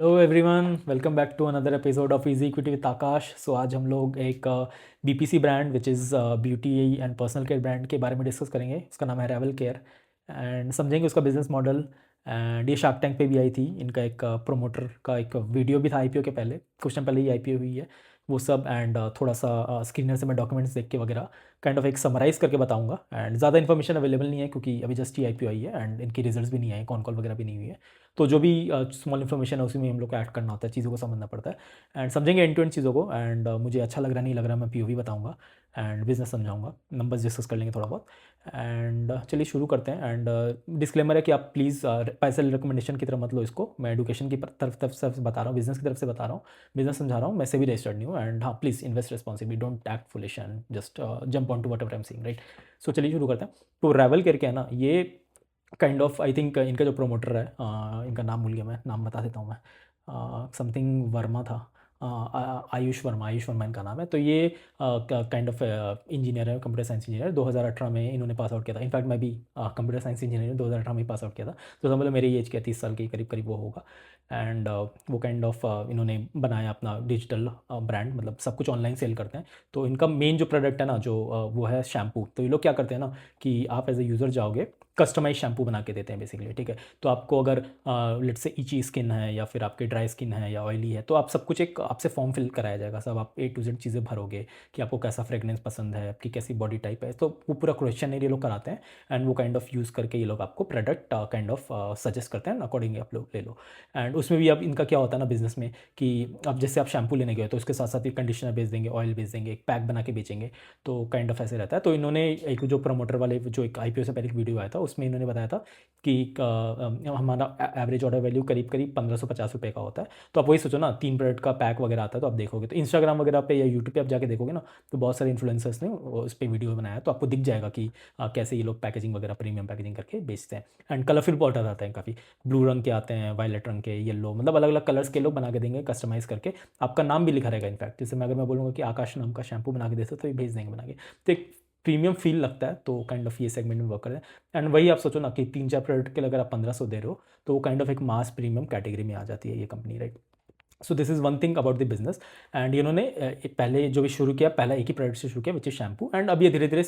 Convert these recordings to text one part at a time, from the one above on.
Hello everyone, welcome back to another episode of easy equity with Akash. So आज हम लोग एक BPC brand which is beauty and personal care brand के बारे में डिस्कस करेंगे। उसका नाम है रेवल केयर एंड समझेंगे उसका बिजनेस मॉडल। एंड ये शार्क टैंक पे भी आई थी। इनका एक प्रोमोटर का एक वीडियो भी था आईपीओ के पहले, कुछ टाइम पहले ही आईपीओ हुई है वो सब। एंड थोड़ा सा स्क्रीनर से मैं डॉक्यूमेंट्स देख के वगैरह काइंड ऑफ एक समराइज़ करके बताऊंगा। एंड ज़्यादा इन्फॉर्मेशन अवेलेबल नहीं है क्योंकि अभी जस्ट ही आईपीओ आई है एंड इनकी रिजल्ट्स भी नहीं आए, कॉल वगैरह भी नहीं हुई है। तो जो भी स्मॉल इन्फॉर्मेशन है उसी में हम लोग को ऐड करना होता है, चीज़ों को समझना पड़ता है एंड समझेंगे एंड टू एंड चीज़ों को। एंड मुझे अच्छा लग रहा नहीं लग रहा मैं पीओवी बताऊंगा एंड बिजनेस समझाऊंगा, नंबर्स डिस्कस कर लेंगे थोड़ा बहुत। एंड चलिए शुरू करते हैं। एंड डिस्क्लेमर है कि आप प्लीज़ पैसे रिकमेंडेशन की तरफ मत लो इसको। मैं एडुकेशन की तरफ से बता रहा हूँ, बिजनेस की तरफ से बता रहा हूँ, बिजनेस समझा रहा हूँ। मैं से भी रजिस्टर्ड नहीं हूँ। एंड हाँ, please invest responsibly, don't act foolish and just jump on to whatever I am seeing, right. So चलिए शुरू करते हैं। तो रेवल करके है ना, ये काइंड ऑफ आई थिंक इनका जो प्रोमोटर है, इनका नाम भूल गया, मैं नाम बता देता हूँ। मैं समथिंग वर्मा था, आयुष वर्मा इनका नाम है। तो ये काइंड ऑफ इंजीनियर है, कंप्यूटर साइंस इंजीनियर। 2018 में इन्होंने पास आउट किया था। इनफैक्ट मैं भी कंप्यूटर साइंस इंजीनियर 2018 में पास आउट किया था। तो समझ लो मेरी एज क्या, 30 साल के करीब करीब वो होगा। एंड वो काइंड ऑफ इन्होंने बनाया अपना डिजिटल ब्रांड, मतलब सब कुछ ऑनलाइन सेल करते हैं। तो इनका मेन जो प्रोडक्ट है ना, जो वो है शैम्पू। तो ये लोग क्या करते हैं ना कि आप एज ए यूज़र जाओगे, कस्टमाइज शैम्पू बना के देते हैं बेसिकली, ठीक है। तो आपको अगर लेट से इची स्किन है या फिर आपके ड्राई स्किन है या ऑयली है, तो आप सब कुछ एक आपसे फॉर्म फिल कराया जाएगा। सब आप A to Z चीज़ें भरोगे कि आपको कैसा फ्रेगनेंस पसंद है, आपकी कैसी बॉडी टाइप है। तो वो पूरा क्वेश्चन ये लोग कराते हैं एंड वो काइंड ऑफ यूज़ करके ये लोग आपको प्रोडक्ट काइंड ऑफ सजेस्ट करते हैं, अकॉर्डिंगली आप लोग ले लो। एंड उसमें भी अब इनका क्या होता है ना बिजनेस में कि अब जैसे आप शैम्पू लेने गए तो उसके साथ साथ ही कंडीशनर बेच देंगे, ऑयल बेच देंगे, एक पैक बना के बेचेंगे। तो काइंड ऑफ ऐसे रहता है। तो इन्होंने एक जो प्रमोटर वाले जो एक आईपीओ से पहले एक वीडियो आया था उसमें इन्होंने बताया था कि हमारा एवरेज ऑर्डर वैल्यू करीब करीब 1550 रुपये का होता है। तो आप वही सोचो ना, 3 प्रोडक्ट का पैक वगैरह आता है। तो आप देखोगे तो इंस्टाग्राम वगैरह पे या यूट्यूब पे आप जाके देखोगे ना, तो बहुत सारे इन्फ्लुएंसर्स ने उस पर वीडियो बनाया है। तो आपको दिख जाएगा कि कैसे ये लोग पैकेजिंग वगैरह प्रीमियम पैकेजिंग करके बेचते हैं। एंड कलरफुल बॉटल आते हैं काफ़ी, ब्लू रंग के आते हैं, वायलेट रंग के, येलो, मतलब अलग अलग कलर्स के लोग बना के देंगे कस्टमाइज़ करके। आपका नाम भी लिखा रहेगा इनफैक्ट। जैसे मैं अगर मैं बोलूँगा कि आकाश नाम का शैम्पू बना के देते तो ये भेज देंगे बना के। तो एक प्रीमियम फील लगता है। तो काइंड ऑफ ये सेगमेंट में वर्क करते हैं। एंड वही आप सोचो ना कि 3-4 प्रोडक्ट के लिए अगर आप 1500 दे रहे हो, तो वो काइंड ऑफ एक मास प्रीमियम कैटेगरी में आ जाती है ये company, right. So this is one thing about the business. And इन्होंने पहले जो भी शुरू किया, पहला एक ही प्रोडक्ट से शुरू किया विच इज़ शैम्पू। एंड अब ये धीरे धीरे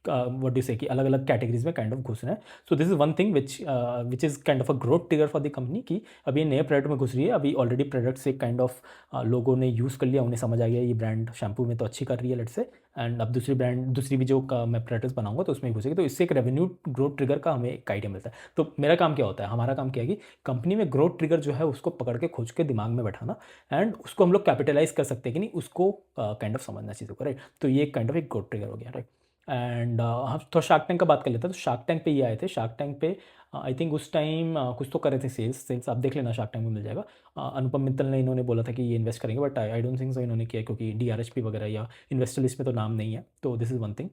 व्हाट डू से कि अलग अलग कैटेगरीज में काइंड ऑफ घुस रहे हैं। So this is one thing which is kind of a growth trigger for the company कि अभी ये नए प्रोडक्ट में घुस रही है। अभी ऑलरेडी प्रोडक्ट से काइंड ऑफ लोगों ने यूज़ कर लिया, उन्हें समझ आ गया ये ब्रांड शैम्पू में तो अच्छी कर रही है, लेट से। एंड अब दूसरी ब्रांड, दूसरी भी जो मैं प्रोडक्ट्स बनाऊंगा तो उसमें घुसेगी। तो इससे एक रेवेन्यू ग्रोथ ट्रिगर का हमें एक आइडिया मिलता है। तो मेरा काम क्या होता है, हमारा काम क्या है कि कंपनी में ग्रोथ ट्रिगर जो है उसको पकड़ के खोज के दिमाग में बैठाना एंड उसको हम लोग कैपिटलाइज कर सकते हैं कि नहीं, उसको काइंड ऑफ समझना चीज़ों को, राइट। तो ये काइंड ऑफ एक ग्रोथ ट्रिगर हो गया, राइट। एंड हम थोड़ा शार्क टैंक का बात कर लेते हैं। तो शार्क टैंक पे ये आए थे। शार्क टैंक पे आई थिंक उस टाइम कुछ तो कर रहे थे, सेल्स आप देख लेना, शार्क टैंक में मिल जाएगा। अनुपम मित्तल ने इन्होंने बोला था कि ये इन्वेस्ट करेंगे, but I don't think so इन्होंने किया, क्योंकि डीआरएचपी वगैरह या इन्वेस्टर लिस्ट में तो नाम नहीं है। तो this is one thing.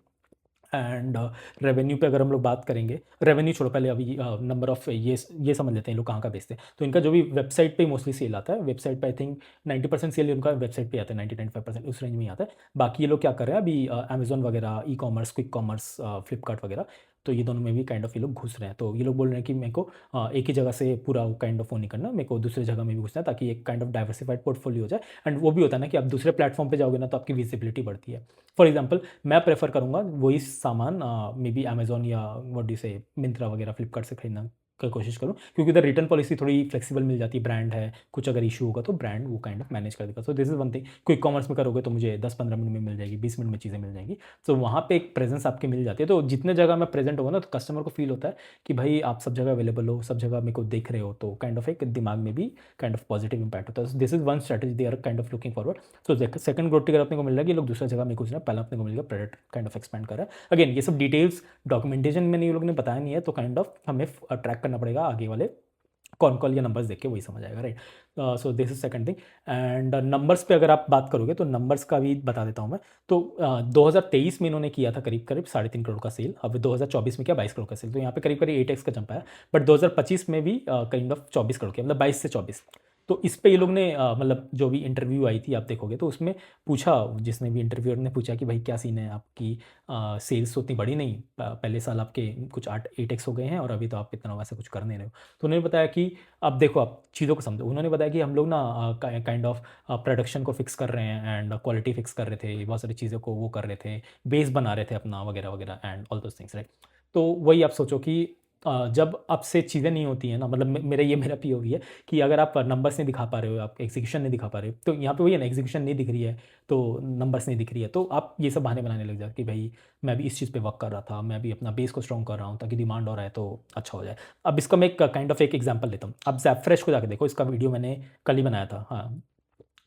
And revenue पे अगर हम लोग बात करेंगे, रेवेन्यू छोड़ो, पहले अभी नंबर ऑफ ये समझ लेते हैं लोग कहाँ का बेचते हैं। तो इनका जो भी वेबसाइट पे मोस्टली सेल आता है, वेबसाइट पे आई थिंक 90% सेल उनका वेबसाइट पे आता है, 90-95% उस रेंज में ही आता है। बाकी ये लोग क्या कर रहे हैं अभी, अमेजोन वगैरह, e commerce, quick commerce, Flipkart वगैरह, तो ये दोनों में भी काइंड ऑफ ये लोग घुस रहे हैं। तो ये लोग बोल रहे हैं कि मेरे को एक ही जगह से पूरा काइंड ऑफ वो नहीं करना, मेरे को दूसरी जगह में भी घुसना है, ताकि एक काइंड ऑफ डाइवर्सिफाइड पोर्टफोलियो हो जाए। एंड वो भी होता है ना कि आप दूसरे प्लेटफॉर्म पे जाओगे ना तो आपकी विजिबिलिटी बढ़ती है। फॉर एग्जाम्पल मैं प्रेफर करूँगा वही सामान मे बी अमेजोन या व्हाट डू से मिंत्रा वगैरह फ्लिपकार्ट से खरीदना का कोशिश करूँ, क्योंकि उधर रिटर्न पॉलिसी थोड़ी फ्लेक्सिबल मिल जाती है। ब्रांड है, कुछ अगर इशू होगा तो ब्रांड वो काइंड ऑफ मैनेज कर देगा। So this is one thing. Quick commerce में करोगे तो मुझे 10-15 मिनट में मिल जाएगी, 20 मिनट में चीज़ें मिल जाएंगी। तो वहाँ पे एक प्रेजेंस आपकी मिल जाती है। तो जितने जगह मैं प्रेजेंट होगा ना, तो कस्टमर को फील होता है कि भाई आप सब जगह अवेलेबल हो, सब जगह मेरे को देख रहे हो। तो काइंड ऑफ एक दिमाग में भी काइंड ऑफ पॉजिटिव इंपैक्ट होता है। This is one strategy they are kind of looking forward. So second growth trigger अपने को मिल रहा है कि लोग दूसरा जगह में कुछ ना, पहला अपने को मिल गया प्रोडक्ट काइंड ऑफ एक्सपेंड कर रहा है। अगेन ये सब डिटेल्स डॉक्यूमेंटेशन में नहीं लोग ने बताया नहीं है, तो काइंड ऑफ हमें ट्रैक करना पड़ेगा आगे वाले कौन कॉल या नंबर्स देख के वही समझ आएगा, right. So this is second thing. And numbers पे अगर आप बात करोगे तो नंबर्स का भी बता देता हूँ मैं। तो 2023 में इन्होंने किया था करीब करीब 3.5 करोड़ का सेल। अब 2024 में क्या 22 करोड़ का सेल, तो यहाँ पे करीब करीब 8x का जंप आया। बट 2025 में भी करीब 24 करोड़ के, मतलब 22 से 24। तो इस पे ये लोग ने मतलब जो भी इंटरव्यू आई थी आप देखोगे तो उसमें पूछा, जिसने भी इंटरव्यूअर ने पूछा कि भाई क्या सीन है आपकी, सेल्स तो उतनी बड़ी नहीं, पहले साल आपके कुछ 8x हो गए हैं और अभी तो आप इतना वैसा कुछ कर नहीं रहे हो। तो उन्होंने बताया कि अब देखो आप चीज़ों को समझो, उन्होंने बताया कि हम लोग ना काइंड ऑफ प्रोडक्शन को फिक्स कर रहे हैं एंड क्वालिटी फिक्स कर रहे थे, बहुत सारी चीज़ों को वो कर रहे थे, बेस बना रहे थे अपना वगैरह वगैरह and all those things, right. तो वही आप सोचो कि जब आपसे चीज़ें नहीं होती हैं ना, मतलब मेरा पीओवी है कि अगर आप नंबर्स नहीं दिखा पा रहे हो, आप एग्जीक्यूशन नहीं दिखा पा रहे हो, तो यहाँ पे वही है ना, एग्जीक्यूशन नहीं दिख रही है तो नंबर्स नहीं दिख रही है, तो आप ये सब बहाने बनाने लग जाओ कि भाई मैं भी इस चीज़ पे वर्क कर रहा था, मैं भी अपना बेस को स्ट्रॉन्ग कर रहा हूँ ताकि डिमांड हो रहा है तो अच्छा हो जाए। अब इसका मैं एक काइंड ऑफ एक एग्जांपल लेता हूँ। आप ज़ैपफ्रेश को जाके देखो, इसका वीडियो मैंने कल ही बनाया था, हाँ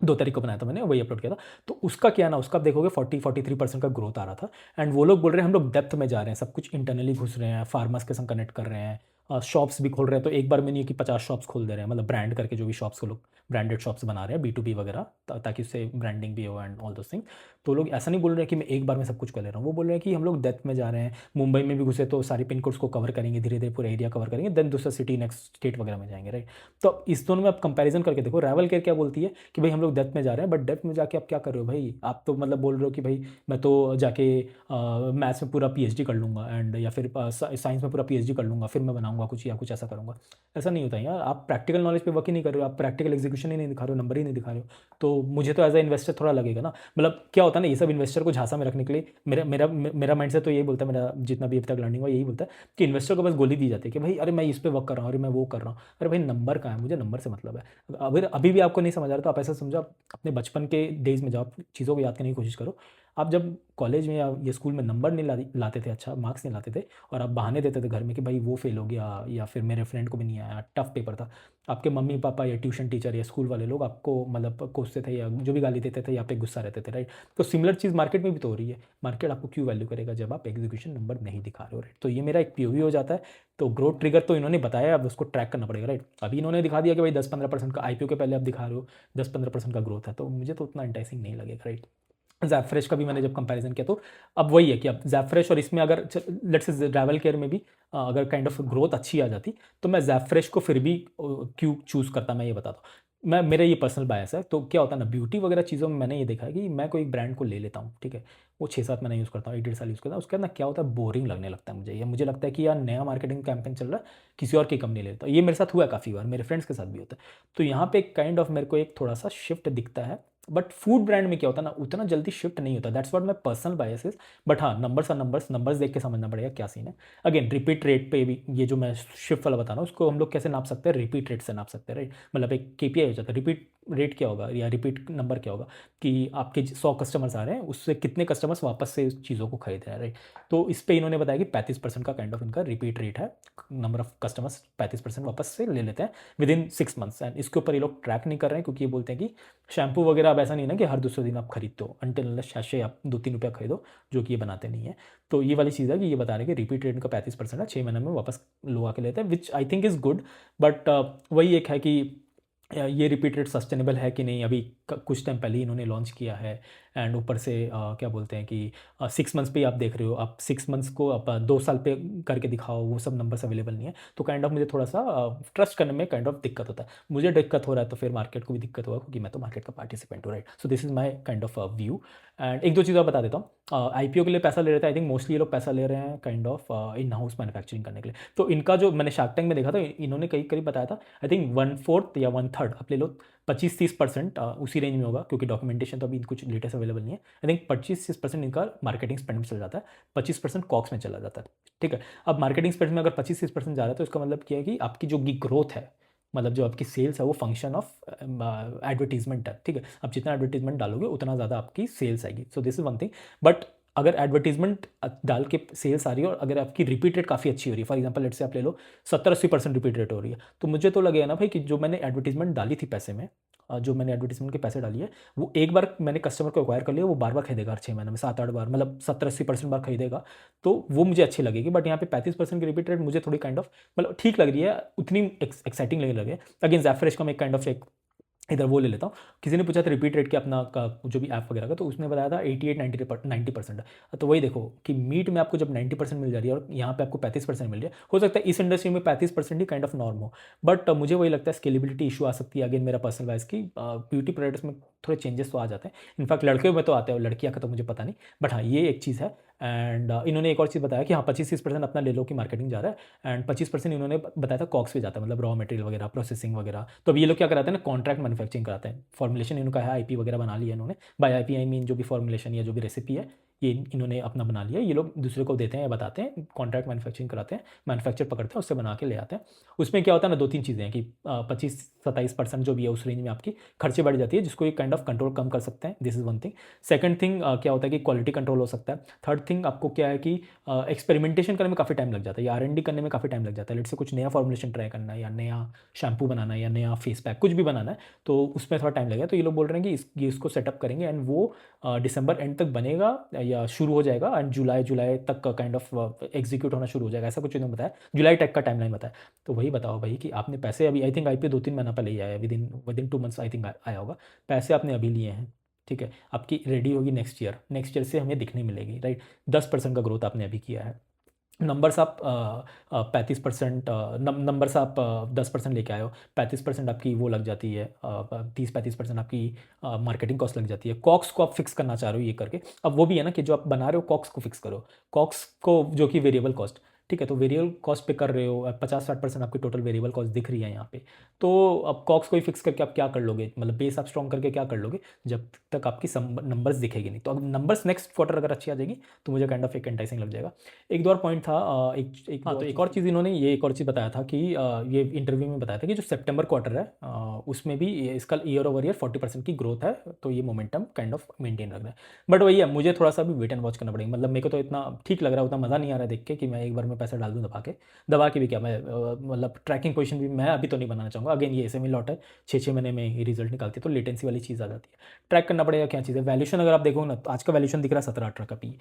2 तारीख को बनाया था मैंने, वही अपलोड किया था। तो उसका क्या ना, उसका आप देखोगे 40-43% का ग्रोथ आ रहा था। एंड वो लोग बोल रहे हैं हम लोग डेप्थ में जा रहे हैं, सब कुछ इंटरनली घुस रहे हैं, फार्मर्स के संग कनेक्ट कर रहे हैं, शॉप्स भी खोल रहे हैं। तो एक बार में नहीं है कि 50 शॉप्स खोल दे रहे हैं, मतलब ब्रांड करके जो भी शॉप्स को लोग ब्रांडेड शॉप्स बना रहे हैं B2B वगैरह, ताकि उससे ब्रांडिंग भी हो एंड ऑल दोस थिंग। तो लोग ऐसा नहीं बोल रहे हैं कि मैं एक बार में सब कुछ कर ले रहा हूँ, वो बोल रहे हैं कि हम लोग डेप्थ में जा रहे हैं, मुंबई में भी घुसे तो सारी पिन कोड्स को कवर करेंगे, धीरे धीरे पूरा एरिया कवर करेंगे, देन दूसरा सिटी नेक्स्ट स्टेट वगैरह में जाएंगे, राइट। तो इस दोनों में आप कंपैरिजन करके देखो, रेवल केयर क्या बोलती है कि भाई हम लोग डेप्थ में जा रहे हैं, बट डेप्थ में जाके आप क्या कर रहे हो भाई, आप तो मतलब बोल रहे हो कि भाई मैं तो जाके मैथ्स में पूरा PhD कर लूँगा एंड या फिर साइंस में पूरा PhD कर लूँगा, फिर मैं बनाऊंगा कुछ या कुछ ऐसा करूँगा। ऐसा नहीं होता है यार, आप प्रैक्टिकल नॉलेज पे वर्क ही नहीं कर रहे हो, आप प्रैक्टिकल एग्जीक्यूशन ही नहीं दिखा रहे हो, नंबर ही नहीं दिखा रहे हो। तो मुझे तो एज अ इन्वेस्टर थोड़ा लगेगा ना, मतलब क्या होता है ना, ये सब इन्वेस्टर को झांसा में रखने के लिए मेरा मेरा मेरा माइंड से तो यही बोलता है, मेरा जितना भी अब तक लर्निंग हुआ यही बोलता है कि इन्वेस्टर को बस गोली दी जाती है कि भाई अरे मैं इस पे वर्क कर रहा हूँ, अरे मैं वो कर रहा हूँ, अरे भाई नंबर कहाँ है, मुझे नंबर से मतलब है। अगर अभी भी आपको नहीं समझ आ रहा तो आप ऐसा समझो, आप अपने बचपन के डेज में जाओ, आप चीज़ों को याद करने की कोशिश करो। आप जब कॉलेज में या ये स्कूल में नंबर नहीं लाते थे, अच्छा मार्क्स नहीं लाते थे, और आप बहाने देते थे घर में कि भाई वो फेल हो गया या फिर मेरे फ्रेंड को भी नहीं आया, टफ पेपर था, आपके मम्मी पापा या ट्यूशन टीचर या स्कूल वाले लोग आपको मतलब कोसते थे या जो भी गाली देते थे या पे गुस्सा रहते थे, राइट। तो सिमिलर चीज़ मार्केट में भी तो हो रही है। मार्केट आपको क्यों वैल्यू करेगा जब आप एग्जीक्यूशन नंबर नहीं दिखा रहे हो, राइट। तो ये मेरा एक POV हो जाता है। तो ग्रोथ ट्रिगर तो इन्होंने बताया, अब उसको ट्रैक करना पड़ेगा, राइट। अभी इन्होंने दिखा दिया कि भाई 10-15% का IPO के पहले आप दिखा रहे हो, 10-15% का ग्रोथ है, तो मुझे तो उतना इंटरेस्टिंग नहीं लगेगा, राइट। ज़ैपफ्रेश का भी मैंने जब कंपैरिजन किया तो अब वही है कि अब ज़ैपफ्रेश और इसमें अगर लेट्स से ट्रैवल केयर में भी अगर काइंड ऑफ ग्रोथ अच्छी आ जाती तो मैं ज़ैपफ्रेश को फिर भी क्यों चूज़ करता, मैं ये बताता हूँ। मैं मेरा ये पर्सनल बायस है, तो क्या होता है ना, ब्यूटी वगैरह चीज़ों में मैंने ये देखा है कि मैं कोई एक ब्रांड को ले लेता हूँ, ठीक है, वो 6-7 महीने यूज़ करता हूँ, 1-1.5 साल यूज़ करता हूँ, उसके बाद ना क्या होता है, बोरिंग लगने लगता है मुझे, या मुझे लगता है कि यार नया मार्केटिंग कैंपेन चल रहा है, किसी और की कंपनी ले लेता हूँ। ये मेरे साथ हुआ है काफ़ी बार, मेरे फ्रेंड्स के साथ भी होता है। तो यहाँ पे काइंड ऑफ मेरे को एक थोड़ा सा शिफ्ट दिखता है, बट फूड ब्रांड में क्या होता है ना, उतना जल्दी शिफ्ट नहीं होता, that's what my personal bias is. But हाँ, नंबर्स और नंबर्स देख के समझना पड़ेगा क्या सीन है। अगेन रिपीट रेट पे भी, ये जो मैं शिफ्ट वाला बता रहा हूँ उसको हम लोग कैसे नाप सकते हैं, रिपीट रेट से नाप सकते हैं, राइट। मतलब एक KPI हो जाता है, रिपीट रेट क्या होगा या रिपीट नंबर क्या होगा कि आपके 100 कस्टमर्स आ रहे हैं, उससे कितने कस्टमर्स वापस से उस चीज़ों को खरीद रहे हैं, राइट। तो इस पे इन्होंने बताया कि 35% का काइंड ऑफ इनका रिपीट रेट है, नंबर ऑफ कस्टमर्स 35% वापस से ले लेते हैं विद इन 6 मंथ्स। एंड इसके ऊपर ये लोग ट्रैक नहीं कर रहे हैं क्योंकि ये बोलते हैं कि शैम्पू वगैरह अब ऐसा नहीं ना कि हर दूसरे दिन आप खरीदते हो, अनटिल शैशे आप 2-3 रुपया खरीदो, जो कि ये बनाते नहीं है। तो ये वाली चीज़ है कि ये बता रहे हैं कि रिपीट रेट का 35% है, 6 महीने में वापस लोग आके लेते हैं, which I think is good. But वही एक है कि ये रिपीट रेट सस्टेनेबल है कि नहीं, अभी कुछ टाइम पहले ही इन्होंने लॉन्च किया है। एंड ऊपर से क्या बोलते हैं कि 6 मंथ्स पे ही आप देख रहे हो, आप 6 मंथ्स को आप 2 साल पे करके दिखाओ, वो सब नंबर्स अवेलेबल नहीं है। तो काइंड ऑफ मुझे थोड़ा सा ट्रस्ट करने में काइंड ऑफ दिक्कत होता है, मुझे दिक्कत हो रहा है तो फिर मार्केट को भी दिक्कत होगा क्योंकि मैं तो मार्केट का पार्टिसिपेंट हूँ, right. So this is my kind of view. And एक दो चीज़ और बता देता हूँ, IPO के लिए पैसा ले रहे थे, आई थिंक मोस्टली ये लोग पैसा ले रहे हैं kind of in house manufacturing करने के लिए। तो इनका जो मैंने शार्क टैंक में देखा था, इन्होंने कहीं करीब बताया था, आई थिंक 1/4 या 1/3 आप ले लो, 25-30% उसी रेंज में होगा, क्योंकि डॉक्यूमेंटेशन तो अभी कुछ लेटेस्ट अवेलेबल नहीं है। आई थिंक 25-30% इनका मार्केटिंग स्पेंड में चला जाता है, 25% कॉक्स में चला जाता है, ठीक है। अब मार्केटिंग स्पेंड में अगर 25-30% जा रहा है तो इसका मतलब क्या है कि आपकी जो ग्रोथ है, मतलब जो आपकी सेल्स है, वो फंक्शन ऑफ एडवर्टीजमेंट है, ठीक है। आप जितना एडवर्टीजमेंट डालोगे उतना ज़्यादा आपकी सेल्स आएगी। So this is one thing. But अगर एडवर्टीजमेंट डाल के सेल्स आ रही है और अगर आपकी रिपीट रेट काफ़ी अच्छी हो रही है, फॉर एग्जांपल लेट से आप ले लो 70-80% रिपीट रेट हो रही है, तो मुझे तो लगेगा ना भाई कि जो मैंने एडवर्टीजमेंट डाली थी पैसे में, जो मैंने एडवर्टीजमेंट के पैसे डाली है, वो एक बार मैंने कस्टमर को एक्वायर कर लिया, वो बार बार खरीदेगा, हर 6 महीने में 7-8 बार, मतलब 70-80% बार खरीदेगा, तो वो मुझे अच्छी लगेगी। बट यहाँ पे 35% की रिपीट रेट मुझे थोड़ी काइंड ऑफ मतलब ठीक लग रही है, उतनी एक्साइटिंग नहीं लगे। अगेन ज़ैफरेश का मैं काइंड ऑफ एक इधर वो ले लेता हूँ। किसी ने पूछा था रिपीट रेट के अपना का जो भी ऐप वगैरह का, तो उसने बताया था 88-90% है। तो वही देखो कि मीट में आपको जब 90% मिल जा रही है और यहाँ पे आपको 35% मिल रही है, हो सकता है इस इंडस्ट्री में 35% ही काइंड ऑफ नॉर्म हो, बट मुझे वही लगता है स्केलेबिलिटी इशू आ सकती है। अगेन मेरा पर्सनल वाइज की ब्यूटी प्रोडक्ट्स में थोड़े चेंजेस तो आ जाते हैं, इनफैक्ट लड़के में तो आते हैं, लड़कियाँ का तो मुझे पता नहीं, बट हाँ ये एक चीज़ है। एंड इन्होंने एक और चीज़ बताया कि हाँ 25-30% अपना ले लो कि मार्केटिंग जा रहा है, एंड 25% इन्होंने बताया था कॉक्स पे जाता है, मतलब रॉ मटेरियल वगैरह, प्रोसेसिंग वगैरह। तो अब ये लोग क्या कराते हैं ना, कॉन्ट्रैक्ट मैन्युफैक्चरिंग कराते हैं। फॉर्मुलेशन इनका है, आईपी वगैरह बना लिया इन्होंने, बाय आईपी आई मीन जो भी फॉर्मुलेशन या जो भी रेसिपी है ये इन्होंने अपना बना लिया, ये लोग दूसरे को देते हैं या बताते हैं, कॉन्ट्रैक्ट मैन्युफैक्चरिंग कराते हैं, मैन्युफैक्चर पकड़ते हैं, उससे बना के ले आते हैं। उसमें क्या होता है ना, 2-3 चीज़ें हैं कि 25-27% जो भी है उस रेंज में आपकी खर्चे बढ़ जाती है, जिसको एक काइंड ऑफ कंट्रोल कम कर सकते हैं, this is one thing. Second thing क्या होता है कि क्वालिटी कंट्रोल हो सकता है। थर्ड थिंग आपको क्या है कि एक्सपेरिमेंटेशन करने में काफ़ी टाइम लग जाता है या R&D करने में काफ़ी टाइम लग जाता है। लेट से कुछ नया फॉर्मुलेशन ट्राई करना है या नया शैम्पू बनाना है या नया फेस पैक कुछ भी बनाना है, तो उसमें थोड़ा टाइम लगेगा। तो ये लोग बोल रहे हैं कि ये इसको सेटअप करेंगे एंड वो दिसंबर एंड तक बनेगा या शुरू हो जाएगा, एंड जुलाई तक का काइंड ऑफ एग्जीक्यूट होना शुरू हो जाएगा, ऐसा कुछ इन्होंने बताया, जुलाई तक का टाइमलाइन बताया। तो वही बताओ भाई कि आपने पैसे अभी, आई थिंक IPO 2-3 महीना पहले ही आया है, with in 2 months I think आया होगा, पैसे आपने अभी लिए हैं, ठीक है, आपकी रेडी होगी नेक्स्ट ईयर से हमें दिखने मिलेगी, राइट। 10% का ग्रोथ आपने अभी किया है, नंबर्स आप 35% नंबर्स आप 10% लेके आए हो, 35% आपकी वो लग जाती है, 30-35% आपकी मार्केटिंग कॉस्ट लग जाती है। कॉक्स को आप फिक्स करना चाह रहे हो ये करके, अब वो भी है ना कि जो आप बना रहे हो कॉक्स को फिक्स करो, कॉक्स को जो कि वेरिएबल कॉस्ट, ठीक है, तो वेरिएबल कॉस्ट पे कर रहे हो, 50-60% आपकी टोटल वेरिएबल कॉस्ट दिख रही है यहाँ पे। तो अब कॉक्स को ही फिक्स करके आप क्या कर लोगे, मतलब बेस आप स्ट्रॉन्ग करके क्या कर लोगे जब तक आपकी नंबर्स दिखेगी नहीं। तो अगर नंबर्स नेक्स्ट क्वार्टर अगर अच्छी आ जाएगी तो मुझे काइंड ऑफ एक एंटाइसिंग लग जाएगा। एक दो और पॉइंट था, हाँ तो एक और चीज़ इन्होंने ये एक और चीज़ बताया था कि ये इंटरव्यू में बताया था कि जो सितंबर क्वार्टर है उसमें भी इसका ईयर ओवर ईयर 40% की ग्रोथ है, तो ये मोमेंटम काइंड ऑफ मेंटेन रख रहा है। बट वही है, मुझे थोड़ा सा भी वेट एंड वॉच करना पड़ेगा, मतलब मेरे को तो इतना ठीक लग रहा है, उतना मज़ा नहीं आ रहा है देख के कि मैं एक बार में पैसा डाल दूँ दबा के भी क्या मैं मतलब ट्रैकिंग पोजीशन भी मैं अभी तो नहीं बनाना चाहूँगा। अगेन ये SME लॉट है, 6-6 महीने में ही रिजल्ट निकालती है, तो लेटेंसी वाली चीज़ आ जाती है। ट्रैक करना पड़ेगा क्या चीज़ है, वैल्यूशन अगर आप देखो ना तो आज का वैल्यूशन दिख रहा है 17-18 का पी,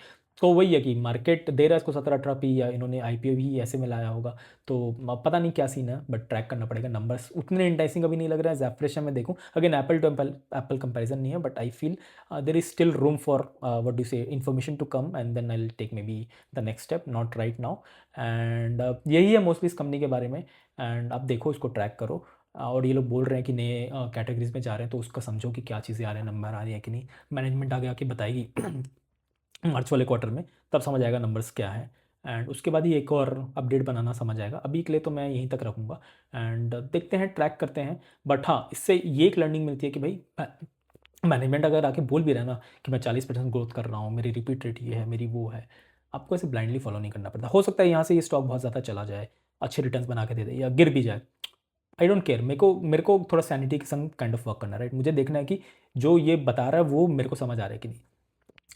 तो वही है कि मार्केट दे रहा है इसको 17-18 पी, या इन्होंने IPO भी ऐसे में लाया होगा, तो पता नहीं क्या सीन है, बट ट्रैक करना पड़ेगा। नंबर्स उतने इंटाइसिंग अभी नहीं लग रहा है, ज़ेफ्रेश में देखूँ, again apple to apple comparison नहीं है, but I feel there is still room for what do say information to come, and then I will take maybe the next step, not right now. And यही है mostly इस company के बारे में, and आप देखो इसको track करो। और ये लोग बोल रहे हैं कि नए कैटेगरीज में जा रहे हैं, तो उसका समझो कि क्या चीज़ें आ रहे हैं, नंबर आ रही है कि नहीं, मैनेजमेंट आगे आके बताएगी मार्च वाले क्वार्टर में, तब समझ आएगा नंबर्स क्या है, एंड उसके बाद ही एक और अपडेट बनाना समझ आएगा। अभी के लिए तो मैं यहीं तक रखूँगा, एंड देखते हैं, ट्रैक करते हैं। बट हाँ, इससे ये एक लर्निंग मिलती है कि भाई मैनेजमेंट अगर आके बोल भी रहा है ना कि मैं 40% ग्रोथ कर रहा हूँ, मेरी रिपीट रेट ये है, मेरी वो है, आपको ऐसे ब्लाइंडली फॉलो नहीं करना पड़ता। हो सकता है यहाँ से ये स्टॉक बहुत ज़्यादा चला जाए, अच्छे रिटर्न्स बना के दे दे, या गिर भी जाए, आई डोंट केयर। मेरे को थोड़ा सैनिटी के संग काइंड ऑफ वर्क करना है, राइट। मुझे देखना है कि जो ये बता रहा है वो मेरे को समझ आ रहा है कि नहीं।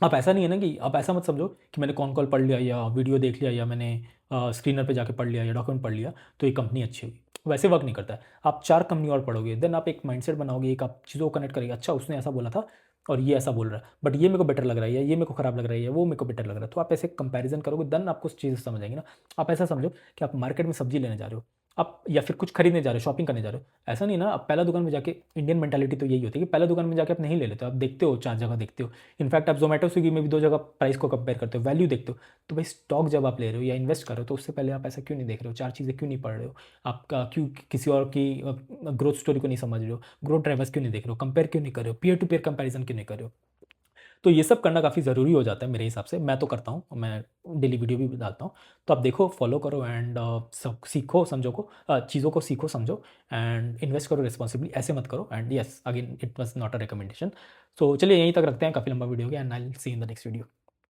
आप ऐसा नहीं है ना कि आप ऐसा मत समझो कि मैंने कॉन कॉल पढ़ लिया या वीडियो देख लिया या मैंने स्क्रीनर पे जाके पढ़ लिया या डॉक्यूमेंट पढ़ लिया तो ये कंपनी अच्छी हुई, वैसे वर्क नहीं करता है। आप 4 कंपनी और पढ़ोगे, देन आप एक माइंडसेट बनाओगे, एक आप चीज़ों को कनेक्ट करेंगे, अच्छा उसने ऐसा बोला था और ये ऐसा बोल रहा है, बट ये मेरे को बेटर लग रहा है, या ये मेरे को ख़राब लग रहा है, या वो मेरे को बेटर लग रहा है, तो आप ऐसे कंपैरिजन करोगे, देन आपको चीज़ें समझ आएंगी ना। आप ऐसा समझो कि आप मार्केट में सब्जी लेने जा रहे हो, आप या फिर कुछ खरीदने जा रहे हो, शॉपिंग करने जा रहे हो, ऐसा नहीं ना आप पहला दुकान में जाके, इंडियन मेंटालिटी तो यही होती है कि पहला दुकान में जाके आप नहीं ले लेते हो, आप देखते हो, 4 जगह देखते हो। इनफैक्ट आप जोमेटो स्विगी में भी 2 जगह प्राइस को कंपेयर करते हो, वैल्यू देखते हो। तो भाई स्टॉक जब आप ले रहे हो या इन्वेस्ट कर रहे हो तो उससे पहले आप ऐसा क्यों नहीं देख रहे हो, 4 चीज़ें क्यों नहीं पढ़ रहे हो, आपका क्यों किसी और की ग्रोथ स्टोरी को नहीं समझ रहे हो, ग्रोथ ड्राइवर्स क्यों नहीं देख रहे हो, कंपेयर क्यों नहीं कर रहे हो, पीयर टू पीयर कंपेरिजन क्यों नहीं कर रहे हो। तो ये सब करना काफ़ी ज़रूरी हो जाता है मेरे हिसाब से, मैं तो करता हूँ, मैं डेली वीडियो भी डालता हूँ। तो आप देखो, फॉलो करो, एंड सब सीखो समझो को, चीज़ों को सीखो समझो, एंड इन्वेस्ट करो रिस्पॉन्सिबली, ऐसे मत करो। And yes, again it was not a recommendation. So चलिए यहीं तक रखते हैं, काफ़ी लंबा वीडियो हो गया, and I will see in the next video.